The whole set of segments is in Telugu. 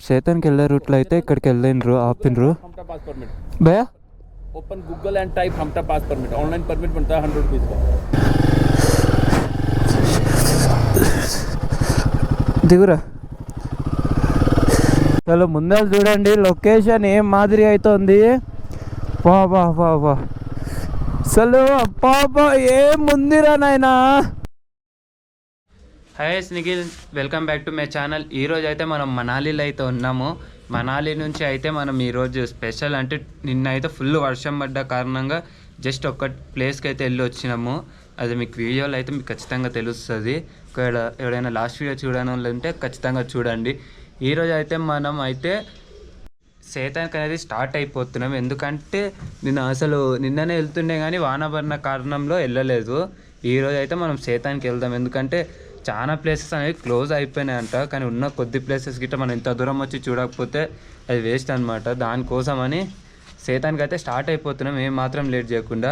సేతానికి వెళ్ళే రూట్లో అయితే ఇక్కడికి వెళ్ళిండ్రు ఆపినరు భయ open Google and type Hamta pass permit online permit बनता है 100 रुपीज़ का। దిగురా చలో ముందర చూడండి లొకేషన్ ఏం మాదిరి అవుతుంది. బాబా బాబా అసలు అబ్బాబా ఏం ముందిరా నాయనా. Hi Nikhil, welcome back to my channel. ఈరోజు అయితే మనం మనాలిలో అయితే ఉన్నాము. మనాలి నుంచి అయితే మనం ఈరోజు స్పెషల్ అంటే నిన్న అయితే ఫుల్ వర్షం పడ్డ కారణంగా జస్ట్ ఒక ప్లేస్కి అయితే వెళ్ళి వచ్చినాము. అది మీకు వీడియోలో అయితే మీకు ఖచ్చితంగా తెలుస్తుంది. ఎవరైనా లాస్ట్ వీడియో చూడని వాళ్ళు ఉంటే ఖచ్చితంగా చూడండి. ఈరోజు అయితే మనం అయితే సేతానికి అనేది స్టార్ట్ అయిపోతున్నాం. ఎందుకంటే నేను అసలు నిన్ననే వెళ్తుండే కానీ వాన పడిన కారణంలో వెళ్ళలేదు. ఈరోజు అయితే మనం సేతానికి వెళ్దాం. ఎందుకంటే చాలా ప్లేసెస్ అనేవి క్లోజ్ అయిపోయినాయంట. కానీ ఉన్న కొద్ది ప్లేసెస్ గిట్ట మనం ఇంత దూరం వచ్చి చూడకపోతే అది వేస్ట్ అనమాట. దానికోసమని సేతానికి అయితే స్టార్ట్ అయిపోతున్నాం. ఏం మాత్రం లేట్ చేయకుండా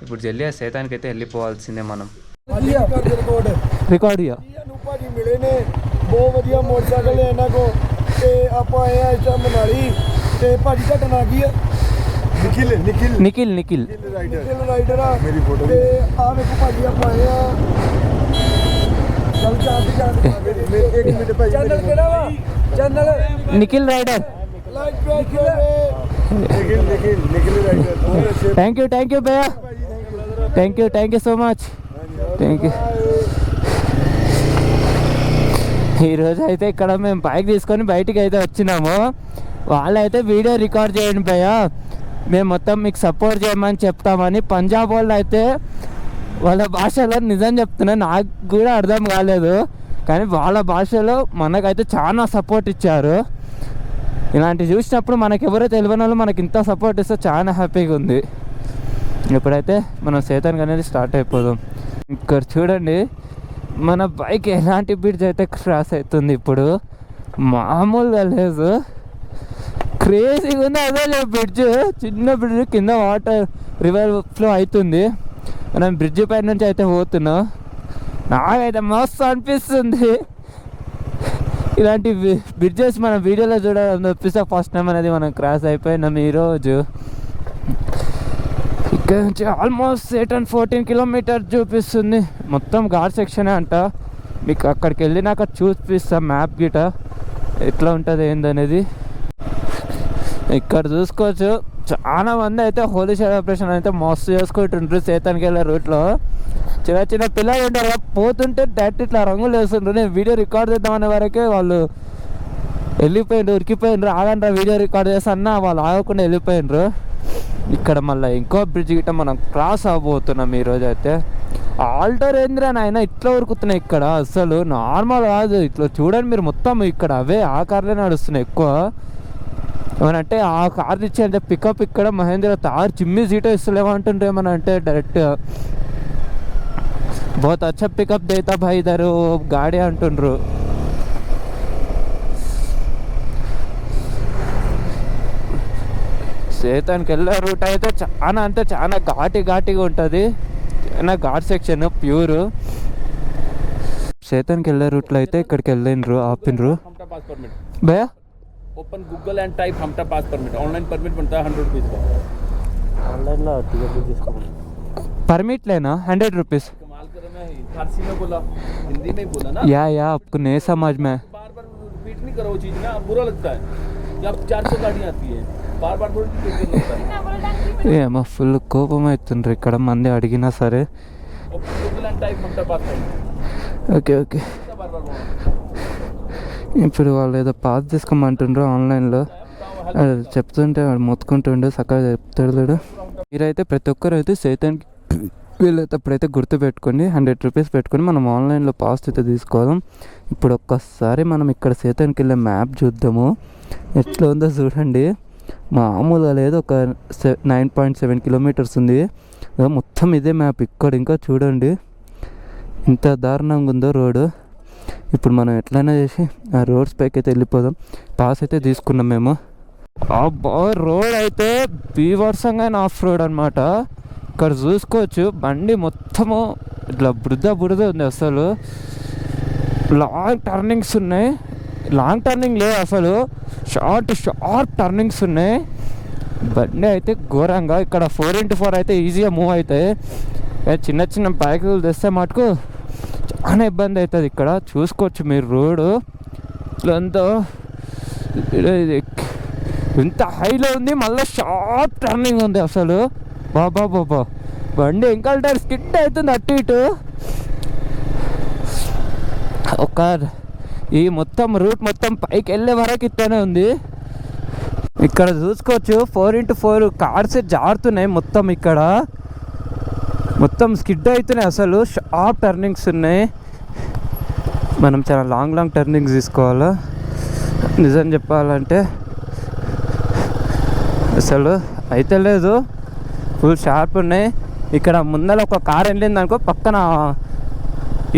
ఇప్పుడు జల్లి ఆ సేతానికి అయితే వెళ్ళిపోవాల్సిందే మనం. రికార్డ్ ਬਹੁਤ ਵਧੀਆ ਮੋਟਰਸਾਈਕਲ ਹੈ ਇਹਨਾਂ ਕੋ ਤੇ ਆਪਾਂ ਆਏ ਆ ਇਸ ਮਨਾਲੀ ਤੇ ਭਾਜੀ ਦਾ ਨਾਂ ਕੀ ਹੈ? ਨਿਖਿਲ ਨਿਖਿਲ ਨਿਖਿਲ ਨਿਖਿਲ ਰਾਈਡਰ ਆ ਮੇਰੀ ਫੋਟੋ ਤੇ ਆ ਵੇਖੋ ਭਾਜੀ ਆਪਾਂ ਆਏ ਆ ਚੱਲ ਜਾਂਦੇ ਇੱਕ ਮਿੰਟ ਭਾਜੀ ਚੈਨਲ ਕਿਹੜਾ ਵਾ? Channel Nikhil rider Nikhil rider thank you భయ్యా, thank you so much, thank you. ఈరోజు అయితే ఇక్కడ మేము బైక్ తీసుకొని బయటికి అయితే వచ్చినాము. వాళ్ళైతే వీడియో రికార్డ్ చేయండి భయ్యా, మేము మొత్తం మీకు సపోర్ట్ చేయమని చెప్తామని పంజాబ్ వాళ్ళు అయితే వాళ్ళ భాషలో నిజం చెప్తున్నా, నాకు కూడా అర్థం కాలేదు కానీ వాళ్ళ భాషలో మనకైతే చాలా సపోర్ట్ ఇచ్చారు. ఇలాంటివి చూసినప్పుడు మనకు ఎవరో తెలియని వాళ్ళు మనకి ఇంత సపోర్ట్ ఇస్తే చాలా హ్యాపీగా ఉంది. ఇప్పుడైతే మనం సేతానికి అనేది స్టార్ట్ అయిపోదాం. ఇక్కడ చూడండి మన బైక్ ఎలాంటి బ్రిడ్జ్ అయితే క్రాస్ అవుతుంది. ఇప్పుడు మామూలుగా లేదు, క్రేజీగా ఉంది. అదే బ్రిడ్జ్, చిన్న బ్రిడ్జ్ కింద వాటర్ రివర్ ఫ్లో అవుతుంది. మనం బ్రిడ్జ్ పై నుంచి అయితే పోతున్నాం. నాకైతే మస్తు అనిపిస్తుంది. ఇలాంటి బ్రిడ్జెస్ మనం వీడియోలో చూడాలని తప్పిస్తే ఫస్ట్ టైం అనేది మనం క్రాస్ అయిపోయినాం ఈరోజు. ఇక్కడ నుంచి ఆల్మోస్ట్ 14 కిలోమీటర్ చూపిస్తుంది. మొత్తం ఘాట్ సెక్షనే అంట. మీకు అక్కడికి వెళ్ళినాక చూపిస్తాం మ్యాప్ గిట ఎట్లా ఉంటుంది ఏందనేది. ఇక్కడ చూసుకోవచ్చు చాలా మంది అయితే హోలీ సెలబ్రేషన్ అయితే మస్తు చేసుకుంటుంటారు. సేతానికి వెళ్ళే రూట్లో చిన్న చిన్న పిల్లలు ఉంటారు, పోతుంటే డైరెక్ట్ ఇట్లా రంగులు వేస్తుంటారు. నేను వీడియో రికార్డ్ చేద్దామనే వరకే వాళ్ళు వెళ్ళిపోయిండ్రు, ఉరికిపోయిండ్రు. ఆగండ్రా వీడియో రికార్డ్ చేస్తాన్నా వాళ్ళు ఆగకుండా వెళ్ళిపోయిండ్రు. ఇక్కడ మళ్ళీ ఇంకో బ్రిడ్జ్ గిట్ట మనం క్రాస్ అవ్వబోతున్నాం ఈరోజు అయితే. ఆల్టర్ ఏందిరా నాయన ఇట్లా ఉరుకుతున్నాయి ఇక్కడ, అసలు నార్మల్ కాదు. ఇట్లా చూడండి మీరు, మొత్తం ఇక్కడ అవే ఆ కార్లే నడుస్తున్నాయి ఎక్కువ. ఏమనంటే ఆ కార్ ఇచ్చి అంటే పికప్ ఇక్కడ మహేంద్ర తార్ చిమ్మి సీటో ఇస్తలేమంటుంటే ఏమనంటే డైరెక్ట్ बहुत अच्छा पिकअप देता भाई इधर गाड़ी అంటుండ్రు. సేతానికి వెళ్ళే రూట్ అయితే చాలా అంటే చాలా ఘాటిగా ఉంటుంది. చాలా ఘాట్ సెక్షన్ ప్యూర్. సేతానికి వెళ్ళే రూట్లో అయితే ఇక్కడికి వెళ్ళిండ్రు ఆపినరు భయ్యా. Open Google and type Hamta pass permit online permit बनता है 100 रुपीज़ का। ఆన్లైన్లో టికెట్ బుక్ చేసుకోండి. परमिट लेना 100 रुपीज़. कमाल कर रहे हैं, फारसी में बोला हिंदी में बोला ना या आपको नहीं समझ में. बार बार रिपीट नहीं करो वो चीज़ ना, बुरा लगता है कि अब 400 गाड़ियाँ आती है, बार बार बोल रिपीट करना होता है. ఏమో ఫుల్ కోపం అవుతుండ్రు ఇక్కడ మంది అడిగినా సరే. Open Google and type Hamta pass permit okay बार बार बोलो. ఇప్పుడు వాళ్ళు ఏదో పాస్ తీసుకోమంటుండ్రు ఆన్లైన్లో. చెప్తుంటే వాడు మొత్తుకుంటుండే చక్కగా చెప్తాడు. మీరైతే ప్రతి ఒక్కరు అయితే సేతానికి వీళ్ళైతే గుర్తుపెట్టుకోండి, 100 రూపీస్ పెట్టుకొని మనం ఆన్లైన్లో పాస్ అయితే తీసుకోదాం. ఇప్పుడు ఒక్కసారి మనం ఇక్కడ సేతానికి వెళ్ళే మ్యాప్ చూద్దాము ఎట్లా ఉందో చూడండి. మామూలుగా లేదు, ఒక 9.7 కిలోమీటర్స్ ఉంది మొత్తం. ఇదే మ్యాప్ ఇక్కడ. ఇంకా చూడండి ఇంత దారుణంగా ఉందో రోడ్డు. ఇప్పుడు మనం ఎట్లయినా చేసి ఆ రోడ్స్ పైకి అయితే వెళ్ళిపోదాం. పాస్ అయితే తీసుకున్నాం మేము. రోడ్ అయితే బీవర్సంగా ఆఫ్ రోడ్ అనమాట. ఇక్కడ చూసుకోవచ్చు బండి మొత్తము ఇట్లా బురద ఉంది. అసలు లాంగ్ టర్నింగ్స్ ఉన్నాయి. లాంగ్ టర్నింగ్ లేదు అసలు, షార్ప్ టర్నింగ్స్ ఉన్నాయి. బండి అయితే ఘోరంగా. ఇక్కడ 4x4 అయితే ఈజీగా మూవ్ అవుతాయి. చిన్న బైకులు తెస్తే మటుకు చాలా ఇబ్బంది అవుతుంది. ఇక్కడ చూసుకోవచ్చు మీరు రోడ్డు ఎంతో ఇంత హైలో ఉంది, మళ్ళీ షార్ప్ టర్నింగ్ ఉంది అసలు. బాబా బండి ఇంకా స్కిడ్ అవుతుంది అటు ఇటు. ఈ మొత్తం రూట్ మొత్తం పైకి వెళ్ళే వరకు ఇట్లనే ఉంది. ఇక్కడ చూసుకోవచ్చు 4x4 కార్స్ జారుతున్నాయి మొత్తం. ఇక్కడ మొత్తం స్కిడ్ అవుతున్నాయి అసలు, షార్ప్ టర్నింగ్స్ ఉన్నాయి. మనం చాలా లాంగ్ టర్నింగ్స్ తీసుకోవాలా నిజం చెప్పాలంటే. అసలు అయితే లేదు, ఫుల్ షార్ప్ ఉన్నాయి. ఇక్కడ ముందర ఒక కార్ వెళ్ళింది అనుకో, పక్కన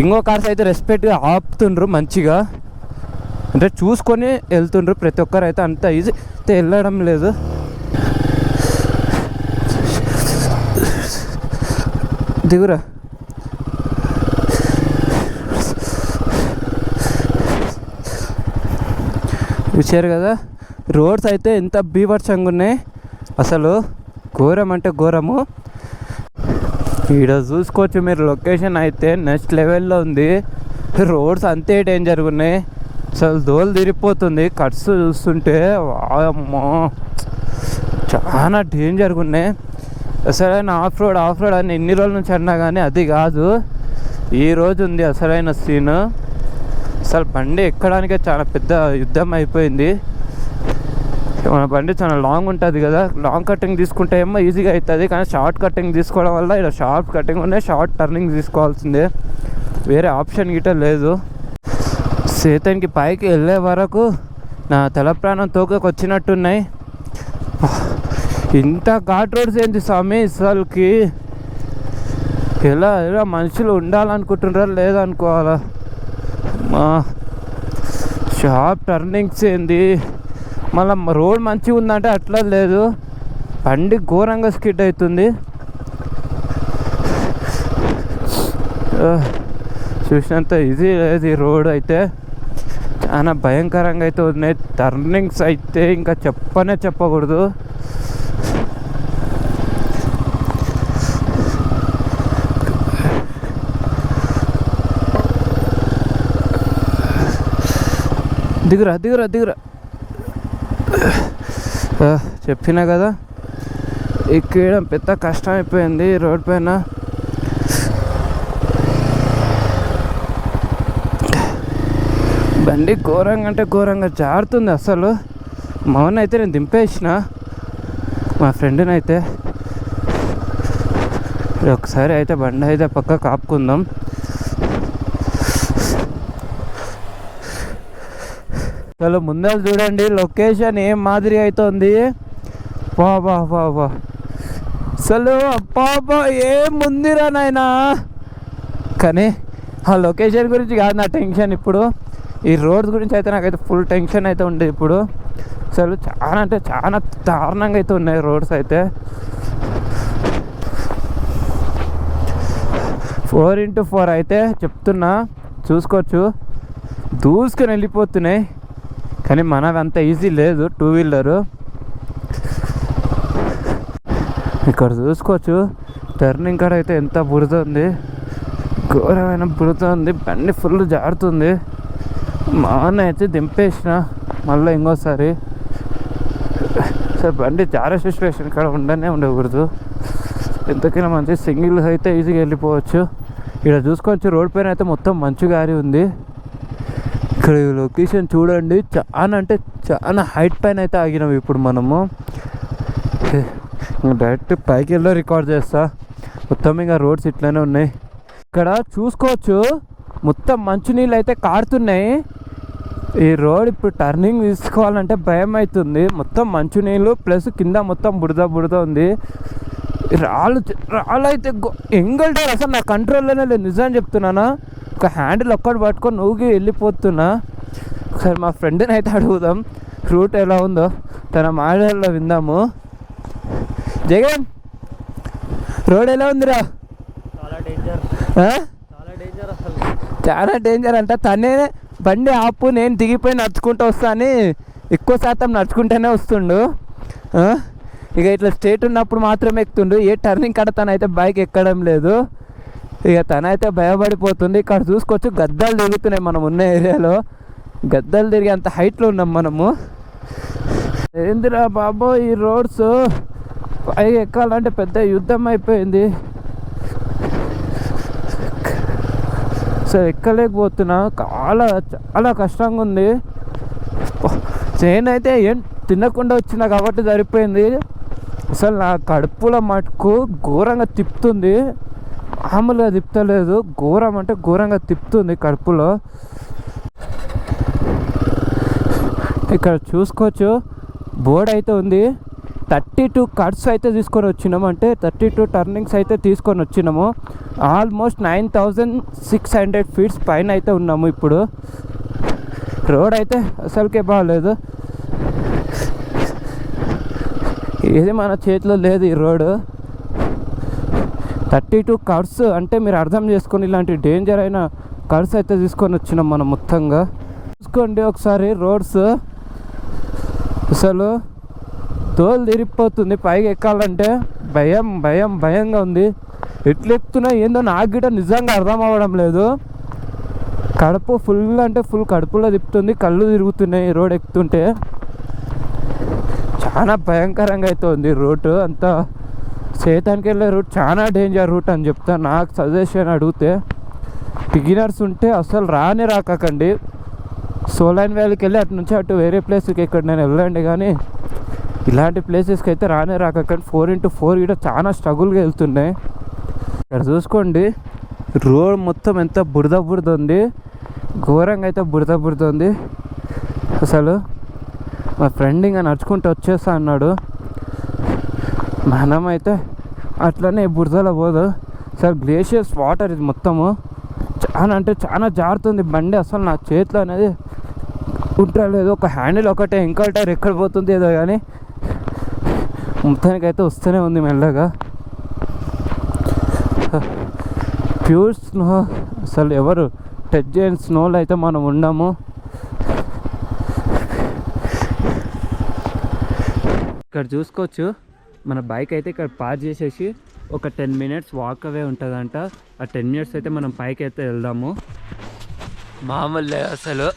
ఇంకో కార్స్ అయితే రెస్పెక్ట్గా ఆపుతుండ్రు మంచిగా, అంటే చూసుకొని వెళ్తుండ్రు. ప్రతి ఒక్కరు అయితే అంత ఈజీ అయితే వెళ్ళడం లేదు. దిగురా. చూశారు కదా రోడ్స్ అయితే ఎంత బీభత్సంగా ఉన్నాయి అసలు, ఘోరం అంటే ఘోరము. ఇక్కడ చూసుకోవచ్చు మీరు, లొకేషన్ అయితే నెక్స్ట్ లెవెల్లో ఉంది. రోడ్స్ అంతే డేంజర్గా ఉన్నాయి అసలు, దోలు తిరిగిపోతుంది. కట్స్ చూస్తుంటే అమ్మో చాలా డేంజర్గా ఉన్నాయి. అసలైన ఆఫ్ రోడ్ అని ఎన్ని రోజుల నుంచి అన్నా కానీ అది కాదు, ఈరోజు ఉంది అసలైన సీన్. అసలు బండి ఎక్కడానికే చాలా పెద్ద యుద్ధం అయిపోయింది. మన బండి చాలా లాంగ్ ఉంటుంది కదా, లాంగ్ కటింగ్ తీసుకుంటే ఏమో ఈజీగా అవుతుంది, కానీ షార్ట్ కటింగ్ తీసుకోవడం వల్ల ఇలా షార్ట్ కటింగ్ ఉన్నాయి, షార్ట్ టర్నింగ్ తీసుకోవాల్సిందే, వేరే ఆప్షన్ గిట్ట లేదు. సేతన్కి పైకి వెళ్ళే వరకు నా తల ప్రాణం తోకకు వచ్చినట్టున్నాయి. ఇంత ఘాట్ రోడ్స్ ఏంటి స్వామి అసలుకి, ఎలా మనుషులు ఉండాలనుకుంటున్నారా లేదనుకోవాలా. షార్ప్ టర్నింగ్స్ ఏంది, మళ్ళీ రోడ్ మంచిగా ఉందంటే అట్లా లేదు, బండి ఘోరంగా స్కిడ్ అవుతుంది. చూసినంత ఈజీ లేదు ఈ రోడ్ అయితే, చాలా భయంకరంగా అయితే ఉన్నాయి. టర్నింగ్స్ అయితే ఇంకా చెప్పకూడదు. దిగురా చెప్పినా కదా, ఎక్కడం పెద్ద కష్టం అయిపోయింది రోడ్ పైన. బండి ఘోరంగా అంటే ఘోరంగా జారుతుంది అసలు. మౌన్ అయితే నేను దింపేసిన మా ఫ్రెండ్ని అయితే. ఒకసారి అయితే బండి అయితే పక్క కాపుకుందాం. అసలు ముందర చూడండి లొకేషన్ ఏం మాదిరి అవుతుంది. బాబా అసలు అబ్బాబా ఏముందిరా నాయనా. కానీ ఆ లొకేషన్ గురించి కాదు నా టెన్షన్ ఇప్పుడు, ఈ రోడ్స్ గురించి అయితే నాకైతే ఫుల్ టెన్షన్ అయితే ఉంది ఇప్పుడు. అసలు చాలా అంటే చాలా దారుణంగా అయితే ఉన్నాయి రోడ్స్ అయితే. 4x4 అయితే చెప్తున్నా చూసుకోవచ్చు, దూసుకొని వెళ్ళిపోతున్నాయి. కానీ మనది అంత ఈజీ లేదు టూ వీలరు. ఇక్కడ చూసుకోవచ్చు టర్నింగ్ కాడ అయితే ఎంత బురద ఉంది, ఘోరమైన బురద ఉంది, బండి ఫుల్ జారుతుంది. మా అన్న అయితే దింపేసిన మళ్ళీ ఇంకోసారి. సార్ బండి జారే సిచ్యువేషన్ కాడ ఉండకూడదు. ఎంతకైనా మంచి సింగిల్ అయితే ఈజీగా వెళ్ళిపోవచ్చు. ఇక్కడ చూసుకోవచ్చు రోడ్ పైన అయితే మొత్తం మంచు గారి ఉంది. ఇక్కడ లొకేషన్ చూడండి, చాలా అంటే చాలా హైట్ పైన అయితే ఆగినాం ఇప్పుడు మనము. డైరెక్ట్ పైకి వెళ్ళి రికార్డ్ చేస్తా. మొత్తం ఇంకా రోడ్స్ ఇట్లానే ఉన్నాయి. ఇక్కడ చూసుకోవచ్చు మొత్తం మంచునీళ్ళు అయితే కారుతున్నాయి. ఈ రోడ్ ఇప్పుడు టర్నింగ్ తీసుకోవాలంటే భయం అవుతుంది. మొత్తం మంచునీళ్ళు ప్లస్ కింద మొత్తం బురద ఉంది. రాళ్ళు అయితే ఎంగల్టారు అసలు నా కంట్రోల్లోనే లేదు, నిజం చెప్తున్నానా. ఒక హ్యాండిల్ ఒక్కటి పట్టుకొని ఊగి వెళ్ళిపోతున్నా. ఒకసారి మా ఫ్రెండ్ని అయితే అడుగుదాం రూట్ ఎలా ఉందో, తన మాటల్లో విందాము. జగన్, రోడ్ ఎలా ఉందిరా? చాలా డేంజర్ అసలు. చాలా డేంజర్ అంట. తనే బండి ఆపు, నేను దిగిపోయి నడుచుకుంటూ వస్తా అని ఎక్కువ శాతం నడుచుకుంటూనే వస్తుండు. ఇక ఇట్లా స్ట్రేట్ ఉన్నప్పుడు మాత్రమే ఎక్కుతుండు. ఏ టర్నింగ్ కాడ తనైతే బైక్ ఎక్కడం లేదు. ఇక తనైతే భయపడిపోతుంది. ఇక్కడ చూసుకోవచ్చు గద్దలు తిరుగుతున్నాయి మనం ఉన్న ఏరియాలో. గద్దలు తిరిగి అంత హైట్లో ఉన్నాం మనము. ఏందిరా బాబో ఈ రోడ్స్ పైకి ఎక్కాలంటే పెద్ద యుద్ధం అయిపోయింది. సో ఎక్కలేకపోతున్నా, చాలా చాలా కష్టంగా ఉంది. నేనైతే ఏం తినకుండా వచ్చినా కాబట్టి సరిపోయింది. అసలు నా కడుపులో మటుకు ఘోరంగా తిప్పుతుంది, మామూలుగా తిప్పలేదు, ఘోరం అంటే ఘోరంగా తిప్పుతుంది కడుపులో. ఇక్కడ చూసుకోవచ్చు బోర్డ్ అయితే ఉంది. 32 కట్స్ అయితే తీసుకొని వచ్చినాము, అంటే 32 టర్నింగ్స్ అయితే తీసుకొని వచ్చినాము. ఆల్మోస్ట్ 9600 ఫీట్స్ పైన అయితే ఉన్నాము. ఇప్పుడు రోడ్ అయితే అసలుకే బాగాలేదు, ఇది మన చేతిలో లేదు ఈ రోడ్. 32 కట్స్ అంటే మీరు అర్థం చేసుకొని ఇలాంటి డేంజర్ అయిన కట్స్ అయితే తీసుకొని వచ్చినాం మనం మొత్తంగా. చూసుకోండి ఒకసారి రోడ్స్, అసలు తోలు తిరిగిపోతుంది. పైకి ఎక్కాలంటే భయంగా ఉంది. ఎట్లా ఎక్కుతున్నా ఏందో నాకు కూడా నిజంగా అర్థం అవ్వడం లేదు. కడుపు ఫుల్ అంటే ఫుల్ కడుపులో తిప్పుతుంది, కళ్ళు తిరుగుతున్నాయి రోడ్ ఎక్కుతుంటే. చాలా భయంకరంగా అయితే ఉంది రూట్. అంతా సేతానికి వెళ్ళే రూట్ చాలా డేంజర్ రూట్ అని చెప్తా. నాకు సజెషన్ అడిగితే బిగినర్స్ ఉంటే అసలు రాకండి. సోలైన్ వ్యాలీకి వెళ్ళి అటు నుంచి అటు వేరే ప్లేస్కి ఇక్కడ నేను వెళ్ళండి, కానీ ఇలాంటి ప్లేసెస్కి అయితే రాకండి. 4x4 కూడా చాలా స్ట్రగుల్గా వెళ్తున్నాయి. ఇక్కడ చూసుకోండి రోడ్ మొత్తం ఎంత బురద ఉంది, ఘోరంగా అయితే బురద ఉంది. అసలు మా ఫ్రెండ్ ఇంకా నడుచుకుంటూ వచ్చేస్తా అన్నాడు, మనమైతే అట్లనే బురదలో పోదు. అసలు గ్లేషియర్స్ వాటర్ ఇది మొత్తము, చాలా అంటే చాలా జారుతుంది బండి. అసలు నా చేతిలో అనేది ఉంటలేదు, ఒక హ్యాండిల్ ఒకటే, ఇంకో టైర్ ఎక్కడ పోతుంది ఏదో కానీ మొత్తానికైతే వస్తూనే ఉంది మెల్లగా. ప్యూర్ స్నో, అసలు ఎవరు టచ్ చేయని స్నోలో అయితే మనం ఉన్నాము. ఇక్కడ చూసుకోవచ్చు మన బైక్ అయితే ఇక్కడ పార్క్ చేసేసి ఒక 10 మినిట్స్ వాక్ అవే ఉంటుందంట. ఆ 10 మినిట్స్ అయితే మనం పైకి అయితే వెళ్దాము. మామూలు అసలు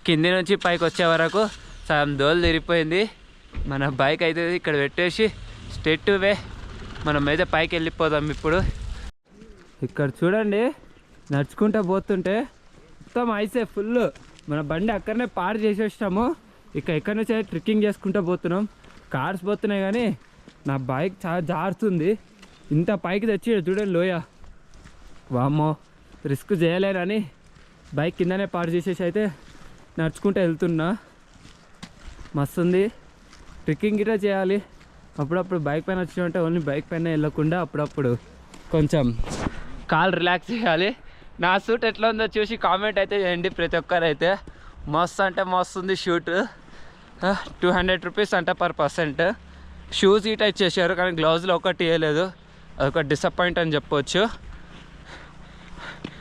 కింది నుంచి పైకి వచ్చే వరకు సగం దోలు తిరిగిపోయింది. మన బైక్ అయితే ఇక్కడ పెట్టేసి స్ట్రెయిట్ వే మనం అయితే పైకి వెళ్ళిపోదాం ఇప్పుడు. ఇక్కడ చూడండి నడుచుకుంటూ పోతుంటే మొత్తం ఐసే ఫుల్. మన బండి అక్కడనే పార్క్ చేసేసాము. ఇక్కడ నుంచి అయితే ట్రెక్కింగ్ చేసుకుంటూ పోతున్నాం. కార్స్ పోతున్నాయి కానీ నా బైక్ చాలా జారుతుంది. ఇంత పైకి తెచ్చి చూడండి లోయ, వామ్మో రిస్క్ చేయలేనని బైక్ కిందనే పార్క్ చేసేసి అయితే నడుచుకుంటూ వెళ్తున్నా. మస్తుంది. ట్రెక్కింగ్ గిట్లా చేయాలి అప్పుడప్పుడు. బైక్ పైన వచ్చినట్టే ఓన్లీ బైక్ పైన వెళ్ళకుండా అప్పుడప్పుడు కొంచెం కాల్ రిలాక్స్ చేయాలి. నా షూట్ ఎట్లా ఉందో చూసి కామెంట్ అయితే చేయండి ప్రతి ఒక్కరైతే. మస్తు అంటే మస్తు ఉంది షూట్. 200 రూపీస్ అంట పర్ పర్సెంట్. షూస్ ఇట్ ఇచ్చేసారు కానీ గ్లౌజ్లో ఒకటి ఇవ్వలేదు, అదొక డిసప్పాయింట్ అని చెప్పవచ్చు.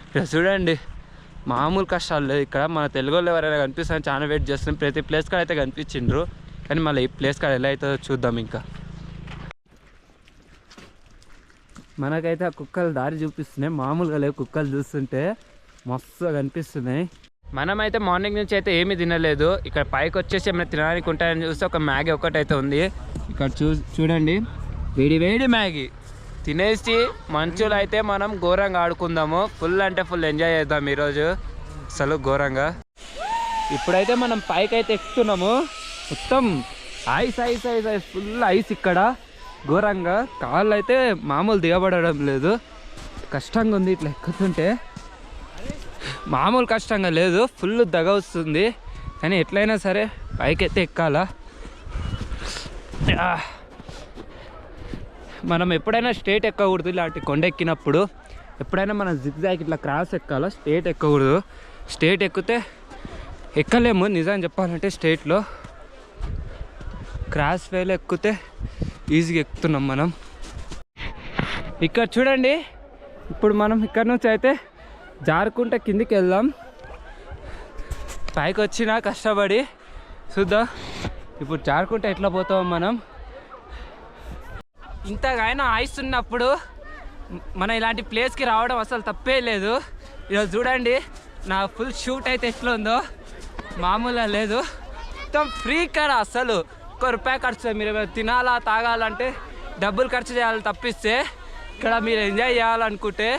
ఇక్కడ చూడండి మామూలు కష్టాలు లేదు ఇక్కడ. మన తెలుగు వాళ్ళు ఎవరైనా కనిపిస్తారని చాలా వెయిట్ చేస్తున్నాం. ప్రతి ప్లేస్ కాడ అయితే కనిపించిండ్రు, కానీ మళ్ళీ ఈ ప్లేస్ కాడ ఎలా అవుతుందో చూద్దాం. ఇంకా మనకైతే ఆ కుక్కలు దారి చూపిస్తున్నాయి, మామూలుగా లేవు. కుక్కలు చూస్తుంటే మస్తుగా కనిపిస్తున్నాయి. మనమైతే మార్నింగ్ నుంచి అయితే ఏమీ తినలేదు. ఇక్కడ పైకి వచ్చేసి ఏమైనా తినడానికి ఉంటాయని చూస్తే ఒక మ్యాగీ ఒకటైతే ఉంది. ఇక్కడ చూడండి వేడి మ్యాగీ తినేసి మంచులో అయితే మనం ఘోరంగా ఆడుకుందాము. ఫుల్ అంటే ఫుల్ ఎంజాయ్ చేద్దాం ఈరోజు అసలు ఘోరంగా. ఇప్పుడైతే మనం పైకి అయితే ఎక్కుతున్నాము. మొత్తం ఐస్ ఫుల్ ఐస్ ఇక్కడ ఘోరంగా. కాళ్ళు అయితే మామూలు దిగబడడం లేదు, కష్టంగా ఉంది. ఇట్లా ఎక్కుతుంటే మామూలు కష్టంగా లేదు, ఫుల్ దగ వస్తుంది. కానీ ఎట్లయినా సరే పైకి అయితే ఎక్కాలా. మనం ఎప్పుడైనా స్ట్రేట్ ఎక్కకూడదు. ఇలాంటి కొండ ఎక్కినప్పుడు ఎప్పుడైనా మనం జిగ్జాగ్ ఇట్లా క్రాస్ ఎక్కాలా, స్ట్రేట్ ఎక్కకూడదు. స్ట్రేట్ ఎక్కితే ఎక్కలేము నిజం చెప్పాలంటే. స్ట్రేట్లో క్రాస్ వేలో ఎక్కితే ఈజీగా ఎక్కుతున్నాం మనం. ఇక్కడ చూడండి ఇప్పుడు మనం ఇక్కడ నుంచి అయితే జారుకుంటే కిందికి వెళ్దాం. పైకి వచ్చినా కష్టపడి చూద్దాం ఇప్పుడు జారుకుంటే ఎట్లా పోతాం మనం. ఇంతగానో ఐస్ ఉన్నప్పుడు మనం ఇలాంటి ప్లేస్కి రావడం అసలు తప్పే లేదు. ఈరోజు చూడండి నా ఫుల్ షూట్ అయితే ఎట్లా ఉందో, మామూలుగా లేదు. మొత్తం ఫ్రీ కాడ అసలు ₹1 ఖర్చు. మీరు తినాలా తాగాలంటే డబ్బులు ఖర్చు చేయాలి తప్పిస్తే ఇక్కడ మీరు ఎంజాయ్ చేయాలనుకుంటే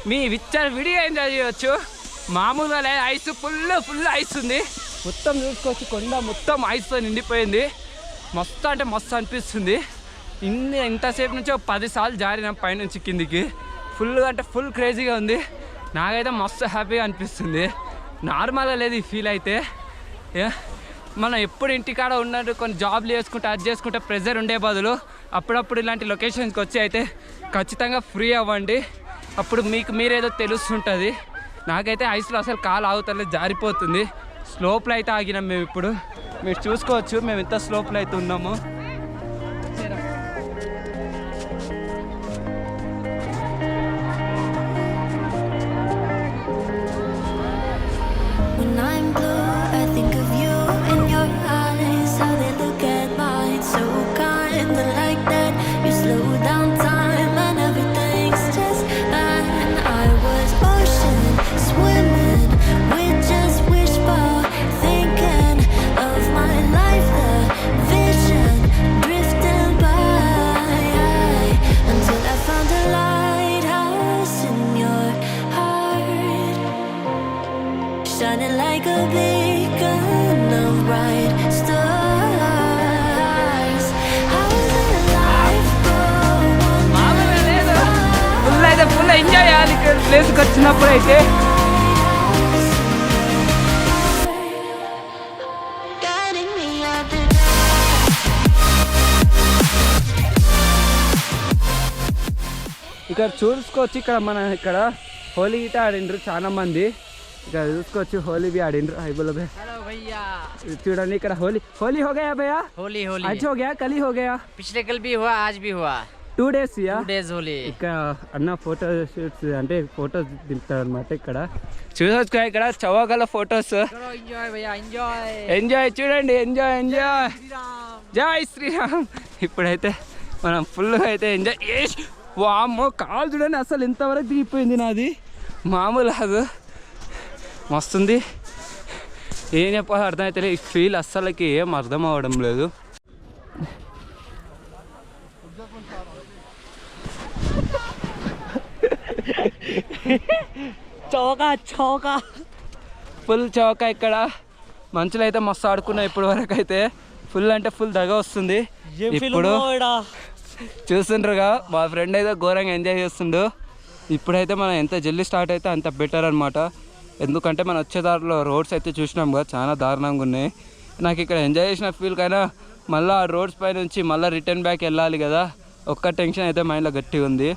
మీ విడిగా ఎంజాయ్ చేయవచ్చు. మామూలుగా లేదు, ఐస్ ఫుల్ ఐస్ ఉంది. మొత్తం చూసుకోవచ్చు, కొండ మొత్తం ఐస్తో నిండిపోయింది. మస్తు అంటే మస్తు అనిపిస్తుంది. ఇంతసేపు నుంచి 10 సార్లు జారినాం పైనుంచి కిందికి. ఫుల్ అంటే ఫుల్ క్రేజీగా ఉంది. నాకైతే మస్తు హ్యాపీగా అనిపిస్తుంది. నార్మల్గా లేదు ఈ ఫీల్ అయితే. మనం ఎప్పుడు ఇంటికాడ ఉన్నట్టు కొన్ని జాబ్లు చేసుకుంటే అది చేసుకుంటే ప్రెజర్ ఉండే బదులు అప్పుడప్పుడు ఇలాంటి లొకేషన్స్కి వచ్చి అయితే ఖచ్చితంగా ఫ్రీ అవ్వండి. అప్పుడు మీకు మీరేదో తెలుస్తుంటుంది. నాకైతే ఐస్లో అసలు కాలు ఆగుతలేదు, జారిపోతుంది. స్లోప్లో అయితే ఆగినాం మేము. ఇప్పుడు మీరు చూసుకోవచ్చు మేము ఎంత స్లోప్లో అయితే ఉన్నాము. ఫుల్ ఎంజాయ్ చేయాలి ఇక్కడ ప్లేస్కి వచ్చినప్పుడు అయితే. ఇక్కడ చూసుకోవచ్చు, ఇక్కడ హోలీ గిట ఆడిండ్రు చాలా మంది. ఇక్కడ చూసుకోవచ్చు హోలీ भी ఆడిండ్రు. हाय बोलो भैया. చూడండి ఇక్కడ होली हो गया भैया. होली आज हो गया, कल ही हो गया. पिछले कल भी हुआ, आज भी हुआ. 2 days యా. 2 days होली. ఇక్కడ అన్న ఫోటో షూట్స్ అంటే ఫోటోస్ దింపుతారు అనమాట. ఇక్కడ చూసుకోవచ్చు ఇక్కడ చవగల ఫొటోస్. ఎంజాయ్ భయ్యా, ఎంజాయ్ ఎంజాయ్. చూడండి ఎంజాయ్ ఎంజాయ్. జై శ్రీరామ్. ఇప్పుడైతే మనం ఫుల్గా అయితే ఎంజాయ్. వామ్మో కాలు చూడండి అసలు ఎంతవరకు దిగిపోయింది నాది, మామూలు కాదు. మస్తుంది. ఏం చెప్పాలో అర్థమైతే ఈ ఫీల్ అస్సలకి ఏం అర్థం అవ్వడం లేదు. చౌక ఫుల్ చౌక. ఇక్కడ మంచులు అయితే మస్తు ఆడుకున్నాయి ఇప్పటి వరకు అయితే. ఫుల్ అంటే ఫుల్ దగ వస్తుంది. ఇప్పుడు చూస్తుండ్రుగా మా ఫ్రెండ్ అయితే ఘోరంగా ఎంజాయ్ చేస్తుండు. ఇప్పుడైతే మనం ఎంత జల్దీ స్టార్ట్ అయితే అంత బెటర్ అనమాట. ఎందుకంటే మనం వచ్చేదారిలో రోడ్స్ అయితే చూసినాం కదా, చాలా దారుణంగా ఉన్నాయి. నాకు ఇక్కడ ఎంజాయ్ చేసిన ఫీల్ కైనా మళ్ళీ ఆ రోడ్స్ పై నుంచి మళ్ళీ రిటర్న్ బ్యాక్ వెళ్ళాలి కదా, ఒక్క టెన్షన్ అయితే మైండ్లో గట్టిగా ఉంది.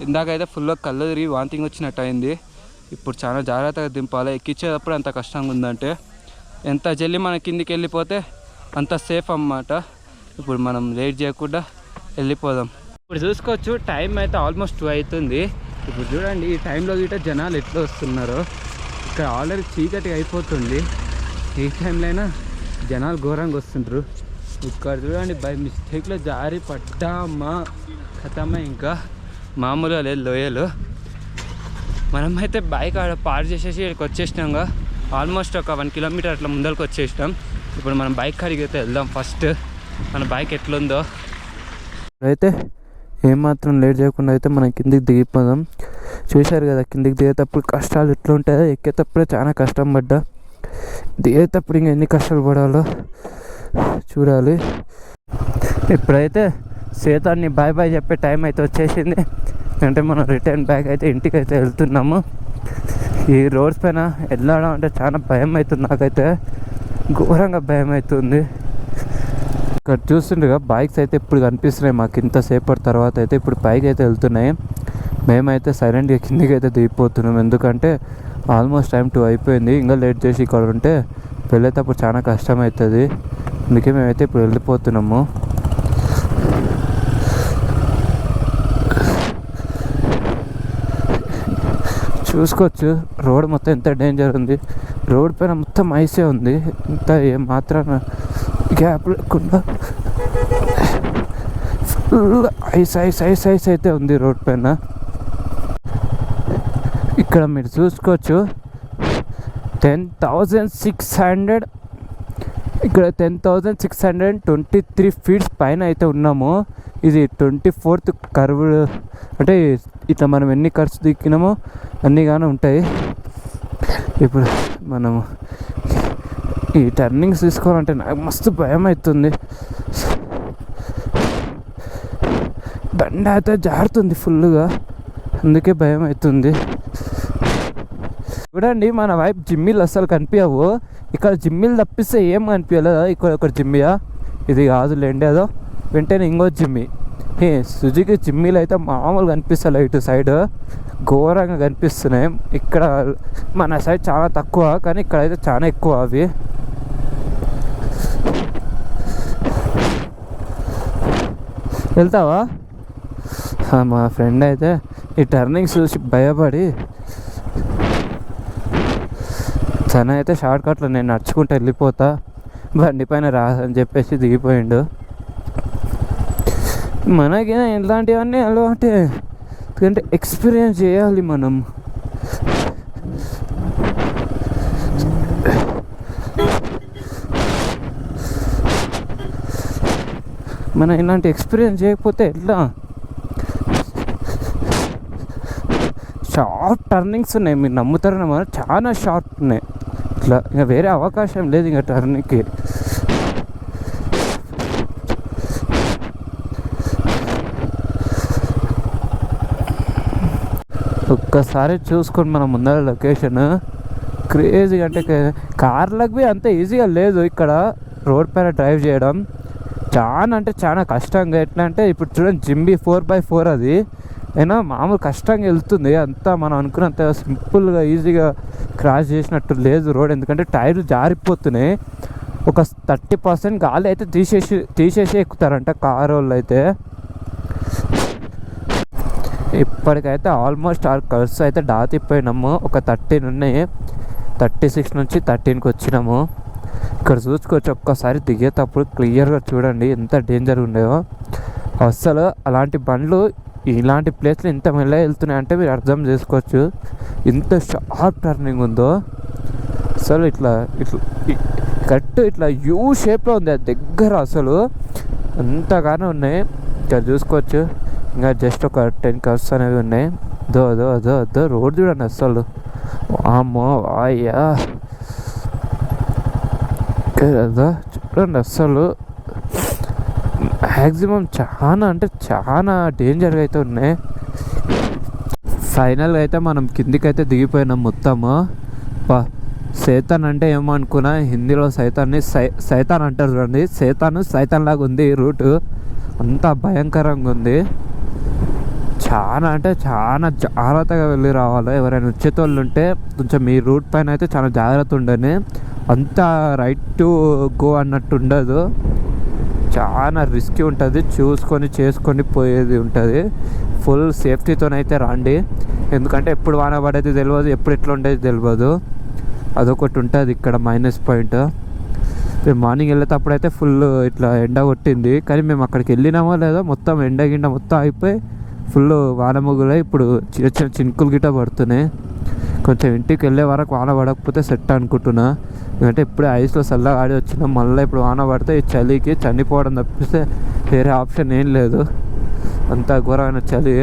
ఇందాకైతే ఫుల్గా కళ్ళు తిరిగి వాంతింగ్ వచ్చినట్టు అయింది. ఇప్పుడు చాలా జాగ్రత్తగా దింపాలి. ఎక్కించేటప్పుడు అంత కష్టంగా ఉందంటే ఎంత జల్దీ మనం కిందికి వెళ్ళిపోతే అంత సేఫ్ అన్నమాట. ఇప్పుడు మనం లేట్ చేయకుండా వెళ్ళిపోదాం. ఇప్పుడు చూసుకోవచ్చు టైం అయితే ఆల్మోస్ట్ 2 అవుతుంది. ఇప్పుడు చూడండి ఈ టైంలో గిట్ట జనాలు ఎట్లా వస్తున్నారో. ఇక్కడ ఆల్రెడీ చీకటి అయిపోతుంది. ఈ టైంలో అయినా జనాలు ఘోరంగా వస్తుంటారు. ఇక్కడ చూడండి బై మిస్టేక్లో జారి పడ్డామా ఖతమే, ఇంకా మామూలుగా లేదు లోయలు. మనమైతే బైక్ ఆడ పార్క్ చేసేసి ఇక్కడికి వచ్చేసినాంగా. ఆల్మోస్ట్ ఒక 1 కిలోమీటర్ అట్లా ముందరికి వచ్చేసినాం. ఇప్పుడు మనం బైక్ కాడికి అయితే వెళ్దాం. ఫస్ట్ మన బైక్ ఎట్లుందో అయితే ఏమాత్రం లేట్ చేయకుండా అయితే మనం కిందికి దిగిపోదాం. చూశారు కదా కిందికి దిగేటప్పుడు కష్టాలు ఎట్లుంటాయో. ఎక్కేటప్పుడే చాలా కష్టం పడ్డా, దిగేటప్పుడు ఇంకా ఎన్ని కష్టాలు పడాలో చూడాలి. ఇప్పుడైతే సీతాన్ని బాయ్ బాయ్ చెప్పే టైం అయితే వచ్చేసింది. అంటే మనం రిటర్న్ బ్యాక్ అయితే ఇంటికి అయితే వెళ్తున్నాము. ఈ రోడ్స్ పైన వెళ్ళడం అంటే చాలా భయం అవుతుంది. నాకైతే ఘోరంగా భయం అవుతుంది. ఇక్కడ చూస్తుండగా బైక్స్ అయితే ఇప్పుడు కనిపిస్తున్నాయి మాకు ఇంతసేపటి తర్వాత అయితే. ఇప్పుడు పైకి అయితే వెళ్తున్నాయి. మేమైతే సైలెంట్గా కిందికి అయితే దిగిపోతున్నాం. ఎందుకంటే ఆల్మోస్ట్ టైం 2 అయిపోయింది. ఇంకా లేట్ చేసి ఇక్కడ ఉంటే వెళ్ళేటప్పుడు చాలా కష్టం అవుతుంది. అందుకే మేమైతే ఇప్పుడు వెళ్ళిపోతున్నాము. చూసుకోవచ్చు రోడ్ మొత్తం ఎంత డేంజర్ ఉంది. రోడ్ పైన మొత్తం ఐసే ఉంది, ఇంత ఏం మాత్రాన గ్యాప్ లేకుండా full ice ice ice ice అయితే ఉంది రోడ్ పైన. ఇక్కడ మీరు చూసుకోవచ్చు 10,600, ఇక్కడ 10,623 ఫీట్స్ పైన అయితే ఉన్నాము. ఇది 24th కర్వ్, అంటే ఇట్లా మనం ఎన్ని కర్వ్స్ దిక్కినామో అన్నీ కానీ ఉంటాయి. ఇప్పుడు మనము ఈ టర్నింగ్స్ తీసుకోవాలంటే నాకు మస్తు భయం అవుతుంది. బండి అయితే జారుతుంది ఫుల్గా, అందుకే భయం అవుతుంది. చూడండి మన వైపు జిమ్మీలు అసలు కనిపించవు. ఇక్కడ జిమ్మీలు తప్పిస్తే ఏం కనిపించలేదా? ఇక్కడ ఒక జిమ్మియా, ఇది కాదులేండి అదో వెంటనే ఇంకో జిమ్మి. సుజుకి జిమ్మీలు అయితే మామూలు కనిపిస్తలే, ఇటు సైడ్ ఘోరంగా కనిపిస్తున్నాయి. ఇక్కడ మన సైడ్ చాలా తక్కువ, కానీ ఇక్కడైతే చాలా ఎక్కువ అవి. వెళ్తావా? మా ఫ్రెండ్ అయితే ఈ టర్నింగ్స్ చూసి భయపడి తన అయితే షార్ట్ కట్లో నేను నడుచుకుంటూ వెళ్ళిపోతా, బండి పైన రాదని చెప్పేసి దిగిపోయిండు. మనకి ఇలాంటివన్నీ అలవాటే, ఎందుకంటే ఎక్స్పీరియన్స్ చేయాలి మనం. మనం ఇలాంటి ఎక్స్పీరియన్స్ చేయకపోతే ఎట్లా? షార్ట్ టర్నింగ్స్ ఉన్నాయి, మీరు నమ్ముతారని మనం చాలా షార్ట్ ఉన్నాయి. ఇట్లా ఇంకా వేరే అవకాశం లేదు ఇంకా టర్నింగ్కి. ఒక్కసారి చూసుకొని మనం ముందర లొకేషన్ క్రేజీగా, అంటే కార్లకు అంత ఈజీగా లేదు ఇక్కడ రోడ్ పైన డ్రైవ్ చేయడం. చాలా అంటే చాలా కష్టంగా. ఎట్లా అంటే ఇప్పుడు చూడండి జింబీ 4x4 అది అయినా మామూలు కష్టంగా వెళ్తుంది. అంతా మనం అనుకున్నంత సింపుల్గా ఈజీగా క్రాస్ చేసినట్టు లేదు రోడ్, ఎందుకంటే టైర్లు జారిపోతున్నాయి. ఒక 30% గాలి అయితే తీసేసి ఎక్కుతారంట కార్ వాళ్ళు అయితే. ఇప్పటికైతే ఆల్మోస్ట్ ఆల్ కర్వ్స్ అయితే దాటిపోయినాము. ఒక 13 ఉన్నాయి, 36 నుంచి 13కి వచ్చినాము. ఇక్కడ చూసుకోవచ్చు, ఒక్కసారి దిగేటప్పుడు క్లియర్గా చూడండి ఎంత డేంజర్ ఉండేవో. అస్సలు అలాంటి బండ్లు ఇలాంటి ప్లేస్లో ఇంత మెల్లగా వెళ్తున్నాయి అంటే మీరు అర్థం చేసుకోవచ్చు ఇంత షార్ప్ టర్నింగ్ ఉందో. అసలు ఇట్లా ఇట్లా కరెక్ట్ ఇట్లా యూ షేప్లో ఉంది అది దగ్గర, అసలు అంతగానే ఉన్నాయి. ఇక్కడ చూసుకోవచ్చు ఇంకా జస్ట్ ఒక 10 కర్వ్స్ అనేవి ఉన్నాయి. అదో రోడ్ చూడండి అసలు, అమ్మో అయ్యా కదా చూడండి అసలు మ్యాక్సిమం చాలా అంటే చాలా డేంజర్గా అయితే ఉన్నాయి. ఫైనల్గా అయితే మనం కిందికైతే దిగిపోయినాం మొత్తము. సైతాన్ అంటే ఏమో అనుకున్నా, హిందీలో సైతాన్ని సైతాన్ అంటారు చూడండి. సైతాన్ లాగా ఉంది ఈ రూటు, అంత భయంకరంగా ఉంది. చాలా అంటే చాలా జాగ్రత్తగా వెళ్ళి రావాలి. ఎవరైనా వచ్చేతోళ్ళు ఉంటే కొంచెం మీ రూట్ పైన అయితే చాలా జాగ్రత్త ఉండని, అంతా రైట్ టు గో అన్నట్టు ఉండదు, చాలా రిస్కీ ఉంటుంది. చూసుకొని చేసుకొని పోయేది ఉంటుంది. ఫుల్ సేఫ్టీతోనైతే రండి, ఎందుకంటే ఎప్పుడు వాన పడేది తెలియదు, ఎప్పుడు ఎట్లా ఉండేది తెలియదు. అదొకటి ఉంటుంది ఇక్కడ మైనస్ పాయింట్. మేము మార్నింగ్ వెళ్ళేటప్పుడు అయితే ఫుల్ ఇట్లా ఎండ కొట్టింది, కానీ మేము అక్కడికి వెళ్ళినామో లేదో మొత్తం ఎండ గిండ మొత్తం అయిపోయి ఫుల్ వాన మొగ్గులే. ఇప్పుడు చిన్న చిన్న చినుకులు గిట్ట పడుతున్నాయి. కొంచెం ఇంటికి వెళ్ళే వరకు వాన పడకపోతే సెట్ అనుకుంటున్నా, ఎందుకంటే ఇప్పుడే ఐస్లో చల్లగా ఆడి వచ్చినాం. మళ్ళీ ఇప్పుడు వాన పడితే ఈ చలికి చనిపోవడం తప్పిస్తే వేరే ఆప్షన్ ఏం లేదు. అంత ఘోరమైన చలి,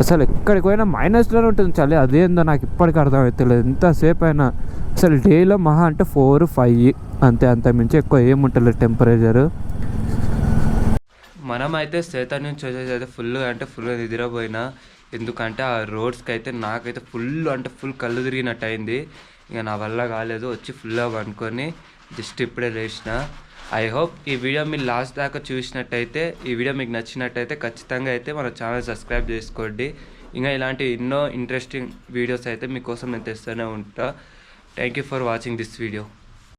అసలు ఎక్కడికి పోయినా మైనస్లోనే ఉంటుంది చలి. అదేందో నాకు ఇప్పటికీ అర్థమవుతలేదు. ఎంతసేపు అయినా అసలు డేలో మహా అంటే 4-5 అంతే, అంత మించి ఎక్కువ ఏముంటలేదు టెంపరేచరు. మనమైతే సేతా నుంచి వచ్చేసి ఫుల్గా అంటే ఫుల్గా నిద్రపోయినా, ఎందుకంటే ఆ రోడ్స్కి అయితే నాకైతే ఫుల్ కళ్ళు తిరిగినట్టు అయింది. ఇక నా వల్ల కాలేదు, వచ్చి ఫుల్గా పనుకొని జస్ట్ ఇప్పుడే లేచిన. ఐ హోప్ ఈ వీడియో మీరు లాస్ట్ దాకా చూసినట్టయితే, ఈ వీడియో మీకు నచ్చినట్టయితే ఖచ్చితంగా అయితే మన ఛానల్ సబ్స్క్రైబ్ చేసుకోండి. ఇంకా ఇలాంటి ఎన్నో ఇంట్రెస్టింగ్ వీడియోస్ అయితే మీకోసం నేను తెస్తూనే ఉంటా. Thank you for watching this video.